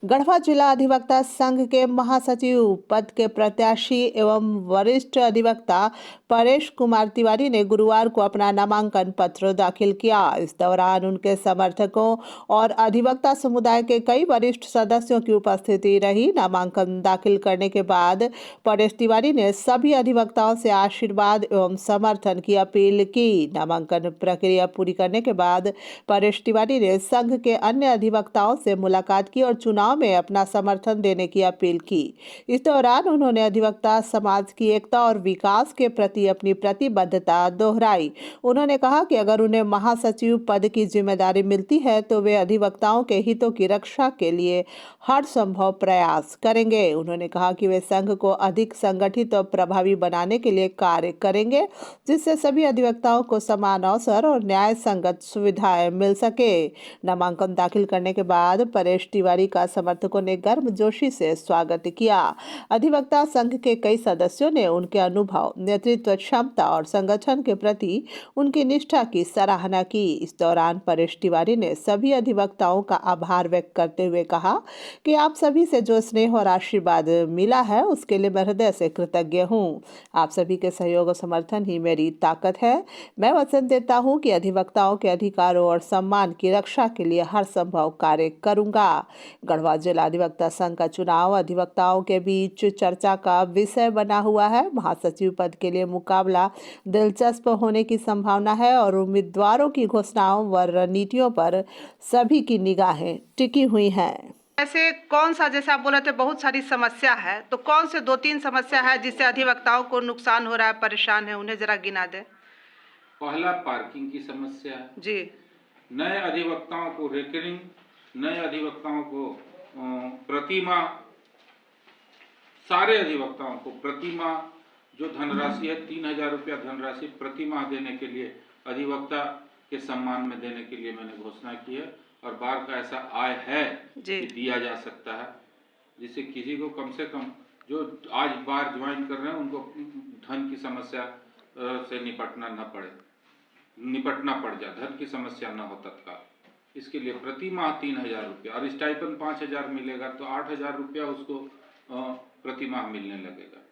गढ़वा जिला अधिवक्ता संघ के महासचिव पद के प्रत्याशी एवं वरिष्ठ अधिवक्ता परेश कुमार तिवारी ने गुरुवार को अपना नामांकन पत्र दाखिल किया। इस दौरान उनके समर्थकों और अधिवक्ता समुदाय के कई वरिष्ठ सदस्यों की उपस्थिति रही। नामांकन दाखिल करने के बाद परेश तिवारी ने सभी अधिवक्ताओं से आशीर्वाद एवं समर्थन की अपील की। नामांकन प्रक्रिया पूरी करने के बाद परेश तिवारी ने संघ के अन्य अधिवक्ताओं से मुलाकात की और चुनाव में अपना समर्थन देने की अपील की। इस दौरान उन्होंने अधिवक्ता समाज की एकता और विकास के प्रति अपनी प्रतिबद्धता दोहराई। उन्होंने कहा कि अगर उन्हें महासचिव पद की जिम्मेदारी मिलती है तो वे अधिवक्ताओं के हितों की रक्षा के लिए हर संभव प्रयास करेंगे। उन्होंने कहा कि वे संघ को अधिक संगठित और प्रभावी बनाने के लिए कार्य करेंगे, जिससे सभी अधिवक्ताओं को समान अवसर और न्याय संगत सुविधाएं मिल सके। नामांकन दाखिल करने के बाद परेश तिवारी का समर्थकों ने गर्मजोशी से स्वागत किया। अधिवक्ता संघ के कई सदस्यों ने उनके अनुभव, नेतृत्व क्षमता और संगठन के प्रति उनकी निष्ठा की सराहना की। इस दौरान परेश तिवारी ने सभी अधिवक्ताओं का आभार व्यक्त करते हुए कहा कि आप सभी से जो स्नेह और आशीर्वाद मिला है उसके लिए मैं हृदय से कृतज्ञ हूँ। आप सभी के सहयोग और समर्थन ही मेरी ताकत है। मैं वचन देता हूँ कि अधिवक्ताओं के अधिकारों और सम्मान की रक्षा के लिए हर संभव कार्य करूंगा। गढ़वा जिला अधिवक्ता संघ का चुनाव अधिवक्ताओं के बीच चर्चा का विषय बना हुआ है। महासचिव पद के लिए मुकाबला दिलचस्प होने की संभावना है और उम्मीदवारों की घोषणाओं व रणनीतियों पर सभी की निगाहें टिकी हुई हैं। ऐसे कौन सा, जैसे आप बोले थे बहुत सारी समस्या है, तो कौन से 2-3 समस्या है जिससे अधिवक्ताओं को नुकसान हो रहा है, परेशान है, उन्हें जरा गिना दें। पहला पार्किंग की समस्या जी। नए अधिवक्ताओं को रेकरिंग, नए अधिवक्ताओं को प्रतिमाह, सारे अधिवक्ताओं को प्रतिमाह जो धनराशि है 3,000 रुपया धनराशि प्रतिमाह देने के लिए अधिवक्ता के सम्मान में देने के लिए मैंने घोषणा की है। और बार का ऐसा आय है कि दिया जा सकता है, जिससे किसी को कम से कम जो आज बार ज्वाइन कर रहे हैं उनको धन की समस्या से निपटना पड़ जाए, धन की समस्या न हो तत्काल। इसके लिए प्रति माह 3,000 रुपया और स्टाइपेंड 5,000 मिलेगा तो 8,000 रुपया उसको प्रति माह मिलने लगेगा।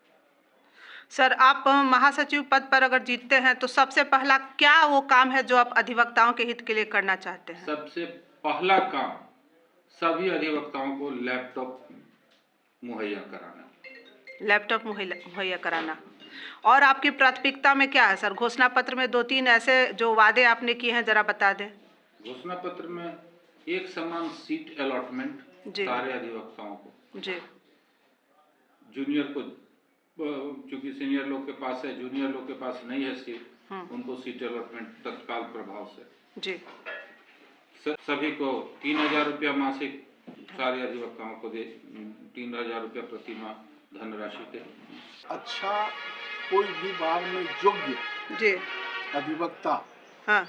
सर, आप महासचिव पद पर अगर जीतते हैं तो सबसे पहला क्या वो काम है जो आप अधिवक्ताओं के हित के लिए करना चाहते हैं? सबसे पहला काम सभी अधिवक्ताओं को लैपटॉप मुहैया कराना। लैपटॉप मुहैया कराना। और आपकी प्राथमिकता में क्या है सर? घोषणा पत्र में 2-3 ऐसे जो वादे आपने किए हैं जरा बता दें। घोषणा पत्र में एक समान सीट अलॉटमेंट सारे अधिवक्ताओं को। जी। जूनियर को, चूंकि सीनियर लोग के पास है, जूनियर लोग के पास नहीं है सीट, उनको सीट अलॉटमेंट तत्काल प्रभाव से। जी। सभी को 3,000 रुपया मासिक सारे अधिवक्ताओं को दे, 3,000 रुपया प्रति माह धनराशि दे। अच्छा, कोई भी बार में योग्य जी अधिवक्ता, हाँ,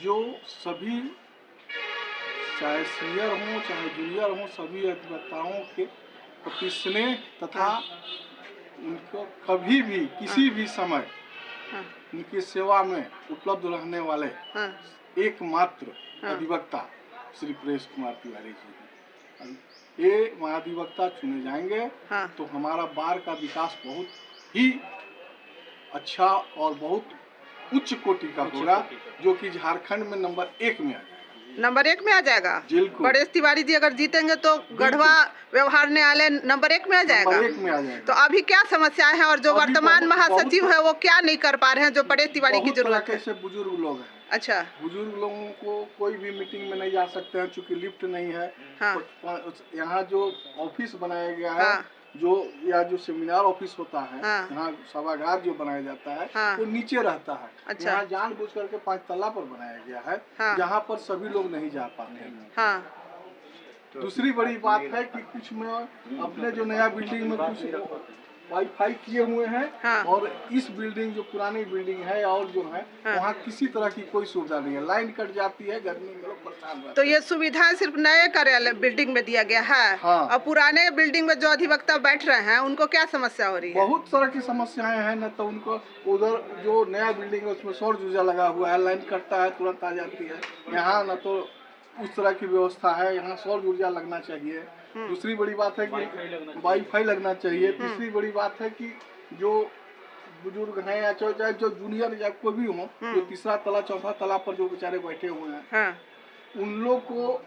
जो सभी चाहे सीनियर हों चाहे जूनियर हों, सभी अधिवक्ताओं के प्रति स्नेह तथा उनको कभी भी किसी भी समय उनकी सेवा में उपलब्ध रहने वाले एकमात्र अधिवक्ता श्री परेश कुमार तिवारी जी हैं। ये महाधिवक्ता चुने जाएंगे तो हमारा बार का विकास बहुत ही अच्छा और बहुत उच्च कोटि का होगा, जो कि झारखंड में नंबर 1 में आ जाएगा। नंबर 1 में आ जाएगा। परेश तिवारी जी अगर जीतेंगे तो गढ़वा व्यवहार न्यायालय नंबर 1 में आ जाएगा। नंबर 1 में आ जाएगा। तो अभी क्या समस्याएं हैं और जो वर्तमान महासचिव है वो क्या नहीं कर पा रहे हैं जो परेश तिवारी की जरूरत है? बुजुर्ग लोग हैं। अच्छा। बुजुर्ग लोगों को कोई भी मीटिंग में नहीं जा सकते हैं, चूंकि लिफ्ट नहीं है। यहाँ जो ऑफिस बनाया गया है, जो या जो सेमिनार ऑफिस होता है, यहाँ सभागार जो बनाया जाता है वो नीचे रहता है। अच्छा। यहाँ जानबूझ करके 5 तल्ला पर बनाया गया है, जहाँ पर सभी लोग नहीं जा पाते हैं। दूसरी बड़ी बात है कि कुछ में अपने जो नया बिल्डिंग में कुछ वाईफाई किए हुए हैं, और इस बिल्डिंग जो पुरानी बिल्डिंग है और जो है वहाँ किसी तरह की कोई सुविधा नहीं है। लाइन कट जाती है, गर्मी में लोग परेशान रहते हैं। तो ये सुविधाएं सिर्फ नए कार्यालय बिल्डिंग में दिया गया है। और पुराने बिल्डिंग में जो अधिवक्ता बैठ रहे हैं उनको क्या समस्या हो रही है? बहुत तरह की समस्याएं हैं। न तो उनको उधर जो नया बिल्डिंग है उसमें सौर ऊर्जा लगा हुआ है, लाइन कटता है तुरंत आ जाती है। यहाँ न तो उस तरह की व्यवस्था है, यहाँ सौर ऊर्जा लगना चाहिए। दूसरी बड़ी बात है कि वाईफाई लगना चाहिए। तीसरी बड़ी बात है कि जो बुजुर्ग हैं या चाहे जो जूनियर या कोई भी हो, जो तीसरा तला चौथा तला पर जो बेचारे बैठे हुए हैं, हाँ, उन लोग को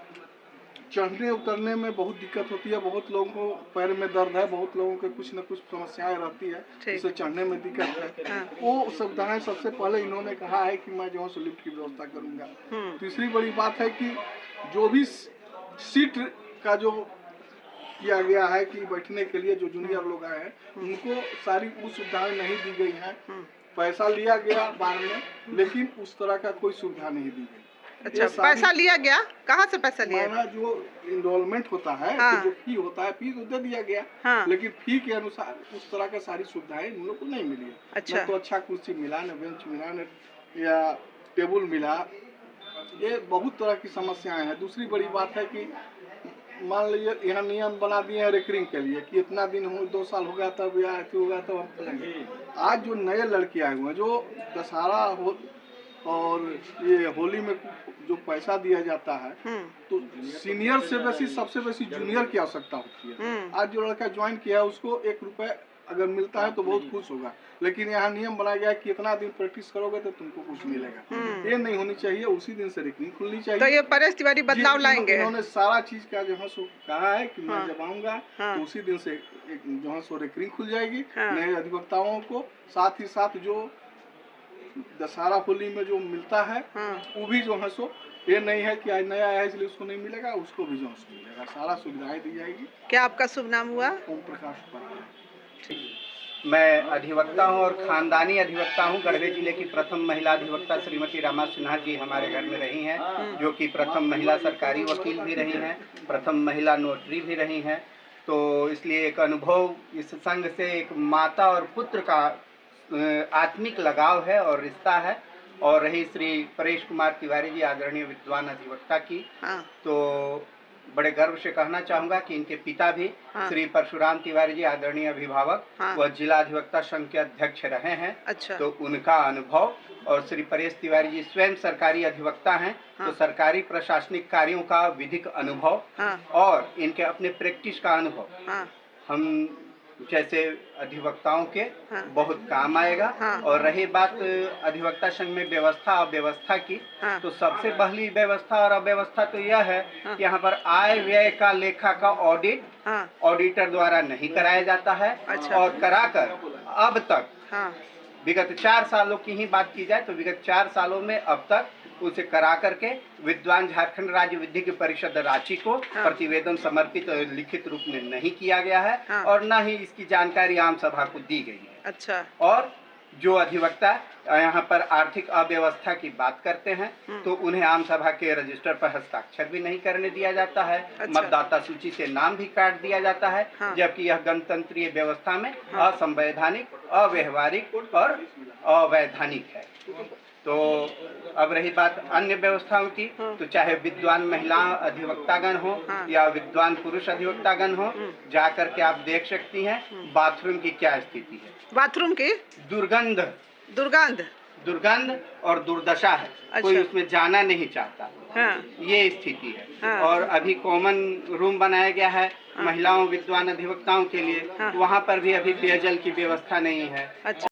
चढ़ने उतरने में बहुत दिक्कत होती है। बहुत लोगों को पैर में दर्द है, बहुत लोगों के कुछ न कुछ समस्याएं रहती है, जिससे चढ़ने में दिक्कत है। वो सुविधाएं सबसे पहले इन्होंने कहा है कि मैं जो है लिफ्ट की व्यवस्था करूंगा। तीसरी बड़ी बात है कि जो भी सीट का जो किया गया है कि बैठने के लिए जो जूनियर लोग आए हैं, उनको सारी वो सुविधाएं नहीं दी गई हैं। पैसा लिया गया बाद में, लेकिन उस तरह का कोई सुविधा नहीं दी गई। अच्छा, पैसा लिया गया, कहाँ से पैसा लिया? हमारा जो इनरोलमेंट होता है, हाँ। जो फी होता है, फी तो दे दिया गया, हाँ। लेकिन फी के अनुसार उस तरह का सारी सुविधाएं उन लोग को नहीं मिली है। अच्छा। न तो अच्छा कुर्सी मिला, न बेंच मिला, न या टेबल मिला। ये बहुत तरह की समस्याएं हैं। दूसरी बड़ी बात है कि मान लीजिए यहाँ नियम बना दिए हैं रिकरिंग के लिए कि इतना दिन हो, 2 साल हो गया तब या ऐसे हो गया तब हम करेंगे। आज जो नए लड़के आए हुए हैं, जो दशहरा हो और ये होली में जो पैसा दिया जाता है, तो सीनियर से बेसी सबसे बेसी जूनियर की आवश्यकता होती है। आज जो लड़का ज्वाइन किया है उसको 1 रुपए अगर मिलता है तो बहुत खुश होगा, लेकिन यहाँ नियम बनाया गया है कि इतना दिन प्रैक्टिस करोगे तो तुमको कुछ मिलेगा। ये नहीं होनी चाहिए। उसी दिन से रिकरिंग खुलनी चाहिए। तो ये परेश तिवारी बदलाव लाएंगे? इन्होंने सारा चीज का जो है सो कहा है कि मैं जब आऊंगा तो उसी दिन से जो है सो रिकरिंग खुल जाएगी नए अधिवक्ताओं को। साथ ही साथ जो दशहरा होली में जो मिलता है, वो भी जो है सो ये नहीं है कि आज नया आया इसलिए उसको नहीं मिलेगा, उसको भी जो है सो मिलेगा। सारा सुविधाएं दी जाएगी। क्या आपका शुभ नाम हुआ? ओम प्रकाश उपाध्याय। मैं अधिवक्ता हूं और खानदानी अधिवक्ता हूं। गढ़वे जिले की प्रथम महिला अधिवक्ता श्रीमती रमा सिन्हा जी हमारे घर में रही हैं, जो कि प्रथम महिला सरकारी वकील भी रही हैं, प्रथम महिला नोटरी भी रही हैं। तो इसलिए एक अनुभव इस संघ से एक माता और पुत्र का आत्मिक लगाव है और रिश्ता है। और रही श्री परेश कुमार तिवारी जी आदरणीय विद्वान अधिवक्ता की, तो बड़े गर्व से कहना चाहूँगा कि इनके पिता भी श्री परशुराम तिवारी जी आदरणीय अभिभावक व जिला अधिवक्ता संघ के अध्यक्ष रहे हैं। अच्छा। तो उनका अनुभव, और श्री परेश तिवारी जी स्वयं सरकारी अधिवक्ता हैं, तो सरकारी प्रशासनिक कार्यों का विधिक अनुभव और इनके अपने प्रैक्टिस का अनुभव हम जैसे अधिवक्ताओं के बहुत काम आएगा। और रही बात अधिवक्ता संघ में व्यवस्था अव्यवस्था की, तो सबसे पहली व्यवस्था और अव्यवस्था तो यह है कि यहाँ पर आय व्यय का लेखा का ऑडिट ऑडिटर द्वारा नहीं कराया जाता है। और कराकर अब तक विगत 4 सालों की ही बात की जाए तो विगत 4 सालों में अब तक उसे करा करके विद्वान झारखंड राज्य विधिक परिषद रांची को प्रतिवेदन समर्पित लिखित रूप में नहीं किया गया है और न ही इसकी जानकारी आम सभा को दी गई है। अच्छा। और जो अधिवक्ता यहाँ पर आर्थिक अव्यवस्था की बात करते हैं तो उन्हें आम सभा के रजिस्टर पर हस्ताक्षर भी नहीं करने दिया जाता है। मतदाता सूची से नाम भी काट दिया जाता है, जबकि यह गणतंत्रीय व्यवस्था में असंवैधानिक, अव्यवहारिक और अवैधानिक है। तो अब रही बात अन्य व्यवस्थाओं की, तो चाहे विद्वान महिला अधिवक्तागण हो या विद्वान पुरुष अधिवक्तागण हो, जाकर के आप देख सकती हैं बाथरूम की क्या स्थिति है। बाथरूम की दुर्गंध और दुर्दशा है। कोई उसमें जाना नहीं चाहता। ये स्थिति है। और अभी कॉमन रूम बनाया गया है महिलाओं विद्वान अधिवक्ताओं के लिए, वहाँ पर भी अभी पेयजल की व्यवस्था नहीं है।